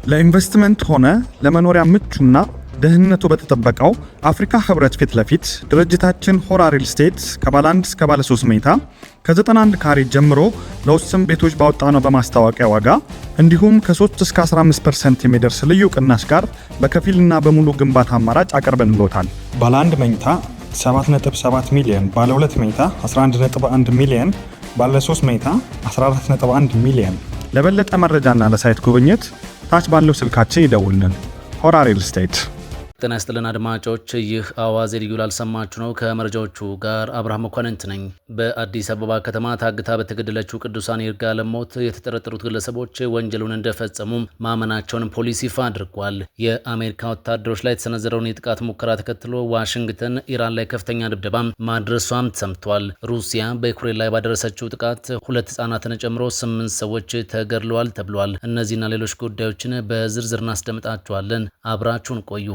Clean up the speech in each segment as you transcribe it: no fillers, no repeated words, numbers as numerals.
ለኢንቨስትመንት ሆነ ለመኖሪያ ምቹና ደህንነቱ በተጠበቀው አፍሪካ ህብረት ፊት ለፊት ድርጅታችን ሆራ ሪል ስቴት ከባለ 1 እስከ ባለ 3 መኝታ ከ91 ካሬ ጀምሮ ለውስን ቤቶች ባወጣነው በማስታወቂያ ዋጋ እንዲሁም ከ3 እስከ 15% የሚደርስ ልዩ ቅናሽ ጋር በከፊልና በሙሉ ግንባታ አማራጭ አቀርበንልዎታል። ባለ 1 መኝታ 7.7 ሚሊዮን፣ ባለ 2 መኝታ 11.1 ሚሊዮን፣ ባለ 3 መኝታ 14.1 ሚሊዮን። ለበለጠ መረጃና ለሳይት ጉብኝት ታች ባለው ስልካችን ይደውልን። ሆራ ሪል ስቴት። ጤና ይስጥልን አድማጮች፣ ይህ አዋዜ ልዩ ላልሰማችሁ ነው። ከመረጃዎቹ ጋር አብርሃም መኳንንት ነኝ። በአዲስ አበባ ከተማ ታግታ በተገደለችው ቅዱሳን ይርጋለም ሞት የተጠረጠሩት ግለሰቦች ወንጀሉን እንደፈጸሙ ማመናቸውን ፖሊስ ይፋ አድርጓል። የአሜሪካ ወታደሮች ላይ የተሰነዘረውን የጥቃት ሙከራ ተከትሎ ዋሽንግተን ኢራን ላይ ከፍተኛ ድብደባ ማድረሷም ተሰምቷል። ሩሲያ በዩክሬን ላይ ባደረሰችው ጥቃት 2 ሕጻናትን ጨምሮ 8 ሰዎች ተገድለዋል ተብሏል። እነዚህና ሌሎች ጉዳዮችን በዝርዝር እናስደምጣችኋለን። አብራችሁን ቆዩ።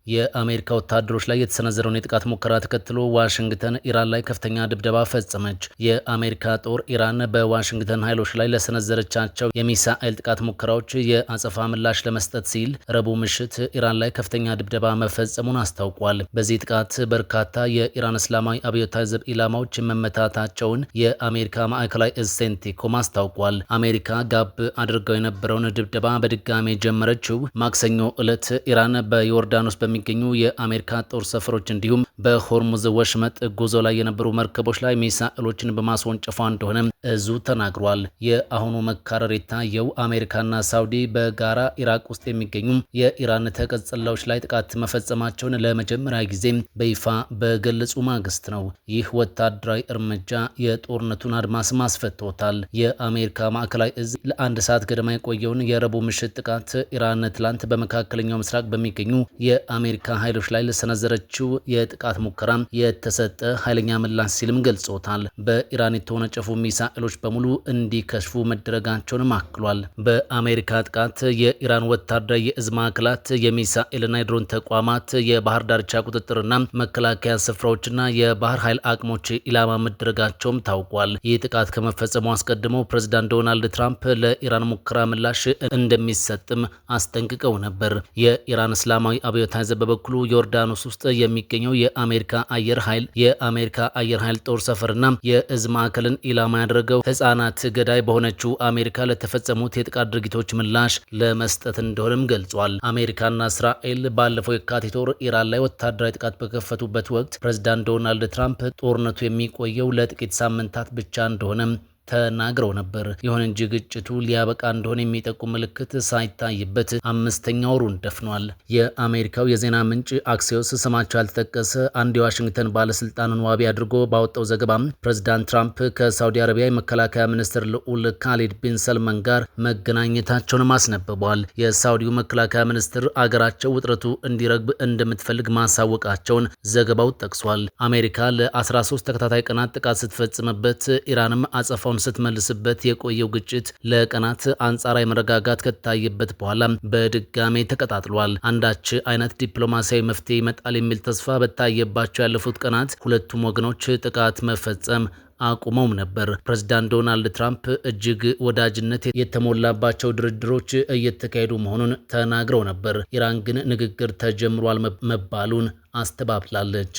የአሜሪካ ወታደሮች ላይ የተሰነዘረውን የጥቃት ሙከራ ተከትሎ ዋሽንግተን ኢራን ላይ ከፍተኛ ድብደባ ፈጸመች። የአሜሪካ ጦር ኢራን በዋሽንግተን ኃይሎች ላይ ለሰነዘረቻቸው የሚሳኤል ጥቃት ሙከራዎች የአጸፋ ምላሽ ለመስጠት ሲል ረቡዕ ምሽት ኢራን ላይ ከፍተኛ ድብደባ መፈጸሙን አስታውቋል። በዚህ ጥቃት በርካታ የኢራን እስላማዊ አብዮታዊ ዘብ ኢላማዎች መመታታቸውን የአሜሪካ ማዕከላዊ እዝ ሴንቲኮም አስታውቋል። አሜሪካ ጋብ አድርገው የነበረውን ድብደባ በድጋሜ ጀመረችው ማክሰኞ ዕለት ኢራን በዮርዳኖስ የሚገኙ የአሜሪካ ጦር ሰፈሮች እንዲሁም በሆርሙዝ ወሽመጥ ጉዞ ላይ የነበሩ መርከቦች ላይ ሚሳኤሎችን በማስወንጨፏ እንደሆነ እዙ ተናግሯል። የአሁኑ መካረር የታየው አሜሪካና ሳውዲ በጋራ ኢራቅ ውስጥ የሚገኙ የኢራን ተቀጽላዎች ላይ ጥቃት መፈጸማቸውን ለመጀመሪያ ጊዜ በይፋ በገለጹ ማግስት ነው። ይህ ወታደራዊ እርምጃ የጦርነቱን አድማስ ማስፈቶታል። የአሜሪካ ማዕከላዊ እዝ ለ1 ሰዓት ገደማ የቆየውን የረቡዕ ምሽት ጥቃት ኢራን ትላንት በመካከለኛው ምስራቅ በሚገኙ የአሜሪካ ኃይሎች ላይ ለሰነዘረችው የጥቃት ሙከራ የተሰጠ ኃይለኛ ምላሽ ሲልም ገልጾታል። በኢራን የተወነጨፉ ሚሳኤሎች በሙሉ እንዲከሽፉ መደረጋቸውን አክሏል። በአሜሪካ ጥቃት የኢራን ወታደራዊ የእዝ ማዕከላት፣ የሚሳኤልና የድሮን ተቋማት፣ የባህር ዳርቻ ቁጥጥርና መከላከያ ስፍራዎችና የባህር ኃይል አቅሞች ኢላማ መደረጋቸውም ታውቋል። ይህ ጥቃት ከመፈጸሙ አስቀድሞ ፕሬዝዳንት ዶናልድ ትራምፕ ለኢራን ሙከራ ምላሽ እንደሚሰጥም አስጠንቅቀው ነበር። የኢራን እስላማዊ አብዮታዊ ዘብ በበኩሉ ዮርዳኖስ ውስጥ የሚገኘው የአሜሪካ አየር ኃይል ጦር ሰፈርና የእዝ ማዕከልን ኢላማ ያደረገው ሕፃናት ገዳይ በሆነችው አሜሪካ ለተፈጸሙት የጥቃት ድርጊቶች ምላሽ ለመስጠት እንደሆነም ገልጿል። አሜሪካና እስራኤል ባለፈው የካቲት ወር ኢራን ላይ ወታደራዊ ጥቃት በከፈቱበት ወቅት ፕሬዝዳንት ዶናልድ ትራምፕ ጦርነቱ የሚቆየው ለጥቂት ሳምንታት ብቻ እንደሆነ ተናግረው ነበር። ይሁን እንጂ ግጭቱ ሊያበቃ እንደሆነ የሚጠቁም ምልክት ሳይታይበት 5ኛ ወሩን ደፍኗል። የአሜሪካው የዜና ምንጭ አክሲዮስ ስማቸው ያልተጠቀሰ አንድ የዋሽንግተን ባለስልጣንን ዋቢ አድርጎ ባወጣው ዘገባ ፕሬዝዳንት ትራምፕ ከሳውዲ አረቢያ የመከላከያ ሚኒስትር ልዑል ካሊድ ቢን ሰልማን ጋር መገናኘታቸውን አስነብቧል። የሳውዲው መከላከያ ሚኒስትር አገራቸው ውጥረቱ እንዲረግብ እንደምትፈልግ ማሳወቃቸውን ዘገባው ጠቅሷል። አሜሪካ ለ13 ተከታታይ ቀናት ጥቃት ስትፈጽምበት ኢራንም አጸፋውን ስትመልስበት የቆየው ግጭት ለቀናት አንጻራዊ መረጋጋት ከታየበት በኋላ በድጋሜ ተቀጣጥሏል። አንዳች አይነት ዲፕሎማሲያዊ መፍትሄ ይመጣል የሚል ተስፋ በታየባቸው ያለፉት ቀናት ሁለቱም ወገኖች ጥቃት መፈጸም አቁመውም ነበር። ፕሬዝዳንት ዶናልድ ትራምፕ እጅግ ወዳጅነት የተሞላባቸው ድርድሮች እየተካሄዱ መሆኑን ተናግረው ነበር። ኢራን ግን ንግግር ተጀምሯል መባሉን አስተባብላለች።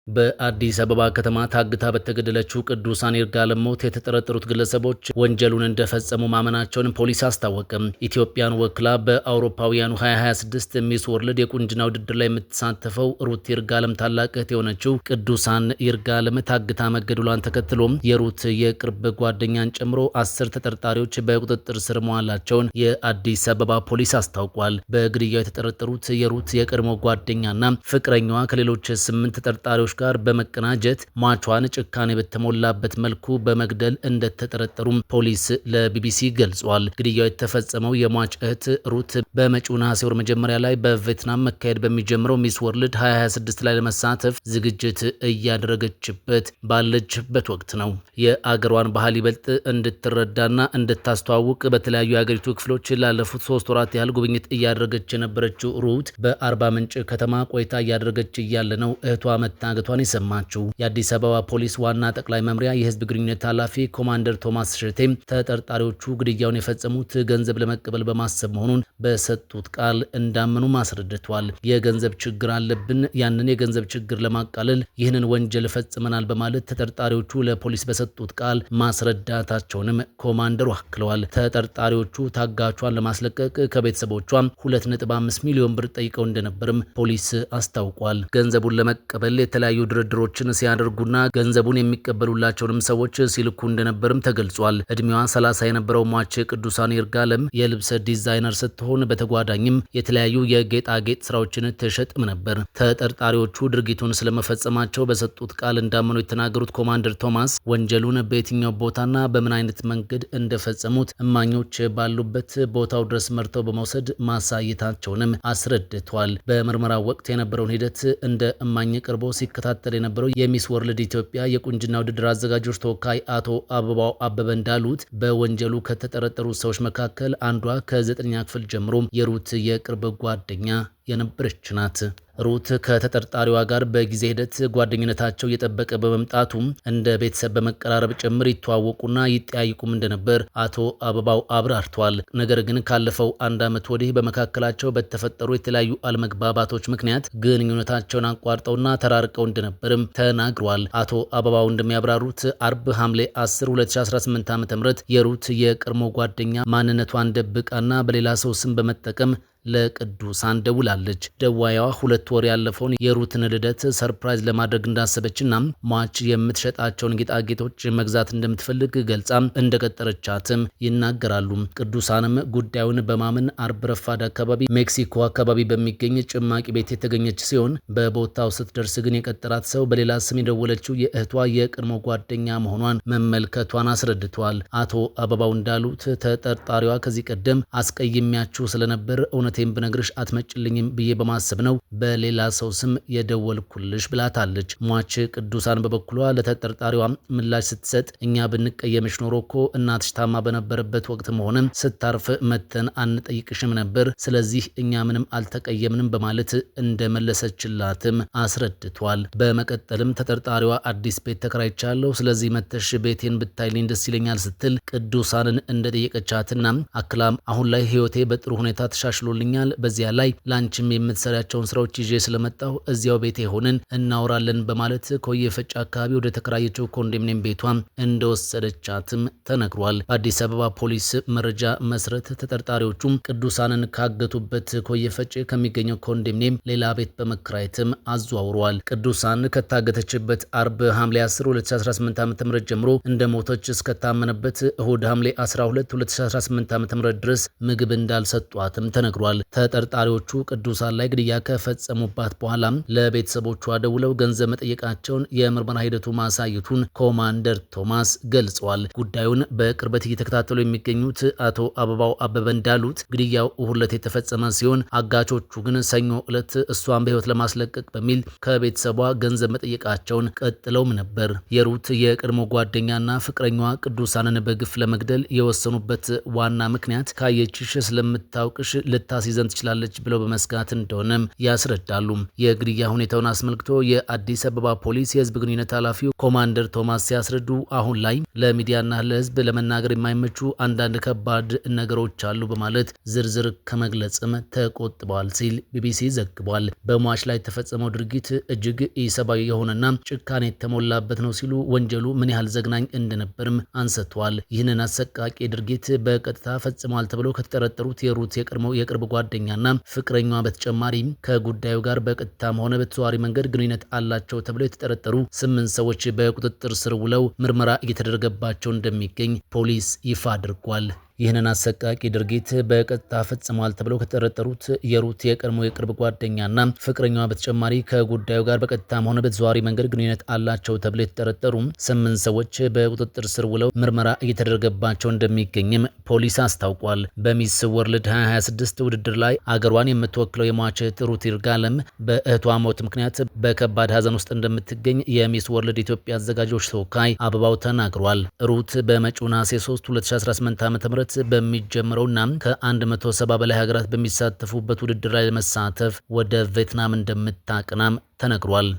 በአዲስ አበባ ከተማ ታግታ በተገደለችው ቅዱሳን ይርጋለም ሞት የተጠረጠሩት ግለሰቦች ወንጀሉን እንደፈጸሙ ማመናቸውን ፖሊስ አስታወቀም። ኢትዮጵያን ወክላ በአውሮፓውያኑ 2026 ሚስ ወርልድ የቁንጅና ውድድር ላይ የምትሳተፈው ሩት ይርጋለም ታላቅ እህት የሆነችው ቅዱሳን ይርጋለም ታግታ መገደሏን ተከትሎም የሩት የቅርብ ጓደኛን ጨምሮ 10 ተጠርጣሪዎች በቁጥጥር ስር መዋላቸውን የአዲስ አበባ ፖሊስ አስታውቋል። በግድያው የተጠረጠሩት የሩት የቀድሞ ጓደኛና ፍቅረኛዋ ከሌሎች 8 ተጠርጣሪዎች ጋር በመቀናጀት ሟቿን ጭካኔ በተሞላበት መልኩ በመግደል እንደተጠረጠሩም ፖሊስ ለቢቢሲ ገልጿል። ግድያው የተፈጸመው የሟች እህት ሩት በመጪው ነሐሴ ወር መጀመሪያ ላይ በቪየትናም መካሄድ በሚጀምረው ሚስ ወርልድ 2026 ላይ ለመሳተፍ ዝግጅት እያደረገችበት ባለችበት ወቅት ነው። የአገሯን ባህል ይበልጥ እንድትረዳና እንድታስተዋውቅ በተለያዩ የአገሪቱ ክፍሎች ላለፉት 3 ወራት ያህል ጉብኝት እያደረገች የነበረችው ሩት በአርባ ምንጭ ከተማ ቆይታ እያደረገች እያለ ነው እህቷ መታገቷ ማንነቷን የሰማችው። የአዲስ አበባ ፖሊስ ዋና ጠቅላይ መምሪያ የህዝብ ግንኙነት ኃላፊ ኮማንደር ቶማስ ሸቴም ተጠርጣሪዎቹ ግድያውን የፈጸሙት ገንዘብ ለመቀበል በማሰብ መሆኑን በሰጡት ቃል እንዳመኑ አስረድተዋል። የገንዘብ ችግር አለብን፣ ያንን የገንዘብ ችግር ለማቃለል ይህንን ወንጀል ፈጽመናል በማለት ተጠርጣሪዎቹ ለፖሊስ በሰጡት ቃል ማስረዳታቸውንም ኮማንደሩ አክለዋል። ተጠርጣሪዎቹ ታጋቿን ለማስለቀቅ ከቤተሰቦቿ 2.5 ሚሊዮን ብር ጠይቀው እንደነበርም ፖሊስ አስታውቋል። ገንዘቡን ለመቀበል የተለያዩ ድርድሮችን ሲያደርጉና ገንዘቡን የሚቀበሉላቸውንም ሰዎች ሲልኩ እንደነበርም ተገልጿል። እድሜዋ 30 የነበረው ሟች ቅዱሳን ይርጋለም የልብስ ዲዛይነር ስትሆን በተጓዳኝም የተለያዩ የጌጣጌጥ ስራዎችን ትሸጥም ነበር። ተጠርጣሪዎቹ ድርጊቱን ስለመፈጸማቸው በሰጡት ቃል እንዳመኑ የተናገሩት ኮማንደር ቶማስ ወንጀሉን በየትኛው ቦታና በምን አይነት መንገድ እንደፈጸሙት እማኞች ባሉበት ቦታው ድረስ መርተው በመውሰድ ማሳየታቸውንም አስረድተዋል። በምርመራው ወቅት የነበረውን ሂደት እንደ እማኝ ቀርቦ ሲከታተል የነበረው የሚስ ወርልድ ኢትዮጵያ የቁንጅና ውድድር አዘጋጆች ተወካይ አቶ አበባው አበበ እንዳሉት በወንጀሉ ከተጠረጠሩ ሰዎች መካከል አንዷ ከ9ኛ ክፍል ጀምሮ የሩት የቅርብ ጓደኛ የነበረች ናት። ሩት ከተጠርጣሪዋ ጋር በጊዜ ሂደት ጓደኝነታቸው እየጠበቀ በመምጣቱ እንደ ቤተሰብ በመቀራረብ ጭምር ይተዋወቁና ይጠያይቁም እንደነበር አቶ አበባው አብራርተዋል። ነገር ግን ካለፈው 1 ዓመት ወዲህ በመካከላቸው በተፈጠሩ የተለያዩ አለመግባባቶች ምክንያት ግንኙነታቸውን አቋርጠውና ተራርቀው እንደነበርም ተናግረዋል። አቶ አበባው እንደሚያብራሩት አርብ ሐምሌ 10 2018 ዓ.ም የሩት የቀድሞ ጓደኛ ማንነቷን ደብቃና በሌላ ሰው ስም በመጠቀም ለቅዱሳን ደውላለች። ደዋያዋ 2 ወር ያለፈውን የሩትን ልደት ሰርፕራይዝ ለማድረግ እንዳሰበችና ሟች የምትሸጣቸውን ጌጣጌጦች መግዛት እንደምትፈልግ ገልጻ እንደቀጠረቻትም ይናገራሉ። ቅዱሳንም ጉዳዩን በማመን አርብ ረፋድ አካባቢ ሜክሲኮ አካባቢ በሚገኝ ጭማቂ ቤት የተገኘች ሲሆን በቦታው ስትደርስ ግን የቀጠራት ሰው በሌላ ስም የደወለችው የእህቷ የቀድሞ ጓደኛ መሆኗን መመልከቷን አስረድተዋል። አቶ አበባው እንዳሉት ተጠርጣሪዋ ከዚህ ቀደም አስቀይሜያችሁ ስለነበር እውነቴን ብነግርሽ አትመጭልኝም ብዬ በማሰብ ነው በሌላ ሰው ስም የደወልኩልሽ ብላታለች። ሟች ቅዱሳን በበኩሏ ለተጠርጣሪዋ ምላሽ ስትሰጥ እኛ ብንቀየምሽ ኖሮ እኮ እናትሽ ታማ በነበረበት ወቅት መሆንም ስታርፍ መተን አንጠይቅሽም ነበር፣ ስለዚህ እኛ ምንም አልተቀየምንም በማለት እንደመለሰችላትም አስረድቷል። በመቀጠልም ተጠርጣሪዋ አዲስ ቤት ተከራይቻለሁ፣ ስለዚህ መተሽ ቤቴን ብታይልኝ ደስ ይለኛል ስትል ቅዱሳንን እንደጠየቀቻትና አክላም አሁን ላይ ህይወቴ በጥሩ ሁኔታ ተሻሽሎልኛል፣ በዚያ ላይ ላንቺም የምትሰሪያቸውን ስራዎች ይዤ ስለመጣሁ እዚያው ቤቴ ሆነን እናወራለን በማለት ኮየ ፈጭ አካባቢ ወደ ተከራየችው ኮንዶሚኒየም ቤቷ እንደወሰደቻትም ተነግሯል። በአዲስ አበባ ፖሊስ መረጃ መሰረት ተጠርጣሪዎቹም ቅዱሳንን ካገቱበት ኮየ ፈጭ ከሚገኘው ኮንዶሚኒየም ሌላ ቤት በመከራየትም አዘዋውረዋል። ቅዱሳን ከታገተችበት አርብ ሐምሌ 10 2018 ዓ.ም ጀምሮ እንደሞተች እስከታመነበት እሁድ ሐምሌ 12 2018 ዓ.ም ድረስ ምግብ እንዳልሰጧትም ተነግሯል። ተጠርጣሪዎቹ ቅዱሳን ላይ ግድያ ከፈጸሙባት በኋላ ለቤተሰቦቿ ደውለው ገንዘብ መጠየቃቸውን የምርመራ ሂደቱ ማሳየቱን ኮማንደር ቶማስ ገልጸዋል። ጉዳዩን በቅርበት እየተከታተሉ የሚገኙት አቶ አበባው አበበ እንዳሉት ግድያው እሁድ ዕለት የተፈጸመ ሲሆን አጋቾቹ ግን ሰኞ ዕለት እሷን በህይወት ለማስለቀቅ በሚል ከቤተሰቧ ገንዘብ መጠየቃቸውን ቀጥለውም ነበር። የሩት የቀድሞ ጓደኛና ፍቅረኛዋ ቅዱሳንን በግፍ ለመግደል የወሰኑበት ዋና ምክንያት ካየችሽ ስለምታውቅሽ ልታስይዘን ትችላለች ብለው በመስጋት እንደሆነም ያስረዳሉ። የግድያ ሁኔታውን አስመልክቶ የአዲስ አበባ ፖሊስ የህዝብ ግንኙነት ኃላፊው ኮማንደር ቶማስ ሲያስረዱ አሁን ላይ ለሚዲያና ለህዝብ ለመናገር የማይመቹ አንዳንድ ከባድ ነገሮች አሉ በማለት ዝርዝር ከመግለጽም ተቆጥበዋል ሲል ቢቢሲ ዘግቧል። በሟች ላይ የተፈጸመው ድርጊት እጅግ ኢሰብአዊ የሆነና ጭካኔ የተሞላበት ነው ሲሉ ወንጀሉ ምን ያህል ዘግናኝ እንደነበርም አንስተዋል። ይህንን አሰቃቂ ድርጊት በቀጥታ ፈጽሟል ተብለው ከተጠረጠሩት የሩት የቅርብ ጓደኛና ፍቅረኛዋ በተጨማሪም ከጉዳዩ ጋር በቀጥታም ሆነ በተዘዋዋሪ መንገድ ግንኙነት አላቸው ተብለው የተጠረጠሩ 8 ሰዎች በቁጥጥር ስር ውለው ምርመራ እየተደረገባቸው እንደሚገኝ ፖሊስ ይፋ አድርጓል። ይህንን አሰቃቂ ድርጊት በቀጥታ ፈጽሟል ተብለው ከተጠረጠሩት የሩት የቀድሞ የቅርብ ጓደኛና ፍቅረኛዋ በተጨማሪ ከጉዳዩ ጋር በቀጥታም ሆነ በተዘዋዋሪ መንገድ ግንኙነት አላቸው ተብለው የተጠረጠሩ 8 ሰዎች በቁጥጥር ስር ውለው ምርመራ እየተደረገባቸው እንደሚገኝም ፖሊስ አስታውቋል። በሚስ ወርልድ 2026 ውድድር ላይ አገሯን የምትወክለው የሟች ሩት ይርጋለም በእህቷ ሞት ምክንያት በከባድ ሀዘን ውስጥ እንደምትገኝ የሚስ ወርልድ ኢትዮጵያ አዘጋጆች ተወካይ አበባው ተናግሯል። ሩት በመጪው ነሐሴ 3 2018 ዓ.ም በሚጀምረውና ከ170 በላይ ሀገራት በሚሳተፉበት ውድድር ላይ ለመሳተፍ ወደ ቪየትናም እንደምታቀናም ተነግሯል።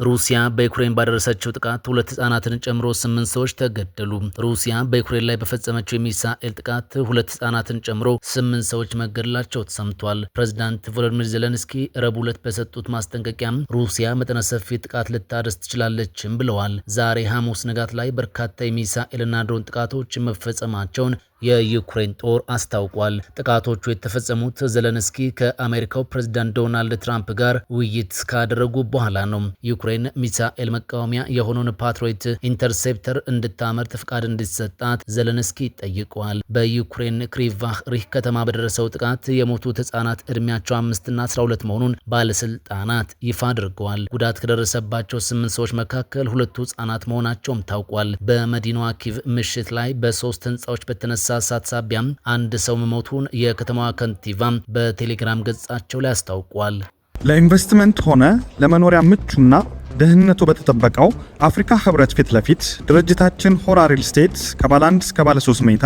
ሩሲያ በዩክሬን ባደረሰችው ጥቃት 2 ህጻናትን ጨምሮ 8 ሰዎች ተገደሉ። ሩሲያ በዩክሬን ላይ በፈጸመችው የሚሳኤል ጥቃት 2 ህጻናትን ጨምሮ 8 ሰዎች መገደላቸው ተሰምቷል። ፕሬዝዳንት ቮሎዲሚር ዜሌንስኪ ረቡዕ ዕለት በሰጡት ማስጠንቀቂያ ሩሲያ መጠነ ሰፊ ጥቃት ልታደርስ ትችላለችም ብለዋል። ዛሬ ሐሙስ ንጋት ላይ በርካታ የሚሳኤልና ድሮን ጥቃቶች መፈጸማቸውን የዩክሬን ጦር አስታውቋል። ጥቃቶቹ የተፈጸሙት ዜሌንስኪ ከአሜሪካው ፕሬዝዳንት ዶናልድ ትራምፕ ጋር ውይይት ካደረጉ በኋላ ነው። ዩክሬን ሚሳኤል መቃወሚያ የሆነውን ፓትሪዮት ኢንተርሴፕተር እንድታመርት ፍቃድ እንዲሰጣት ዜሌንስኪ ጠይቀዋል። በዩክሬን ክሪቫህ ሪህ ከተማ በደረሰው ጥቃት የሞቱት ህጻናት ዕድሜያቸው 5 እና 12 መሆኑን ባለስልጣናት ይፋ አድርገዋል። ጉዳት ከደረሰባቸው 8 ሰዎች መካከል 2 ህጻናት መሆናቸውም ታውቋል። በመዲናዋ ኪቭ ምሽት ላይ በ3 ህንጻዎች በተነሳ እሳት ሳቢያም አንድ ሰው መሞቱን የከተማዋ ከንቲባ በቴሌግራም ገጻቸው ላይ አስታውቋል። ለኢንቨስትመንት ሆነ ለመኖሪያ ምቹና ደህንነቱ በተጠበቀው አፍሪካ ህብረት ፊት ለፊት ድርጅታችን ሆራ ሪል ስቴት ከባለ 1 እስከ ባለ 3 መኝታ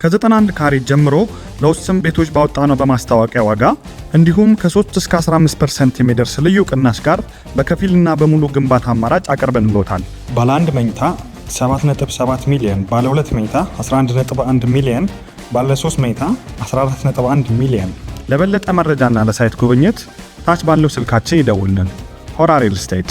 ከ91 ካሬ ጀምሮ ለውስን ቤቶች ባወጣነው በማስታወቂያ ዋጋ እንዲሁም ከ3 እስከ 15% የሚደርስ ልዩ ቅናሽ ጋር በከፊልና በሙሉ ግንባታ አማራጭ አቅርበንልዎታል። ባለ 1 መኝታ 7.7 ሚሊዮን፣ ባለ 2 መኝታ 11.1 ሚሊዮን፣ ባለ 3 መኝታ 14.1 ሚሊዮን። ለበለጠ መረጃና ለሳይት ጉብኝት ታች ባለው ስልካችን ይደውልን። ሆራ ሪል ስቴት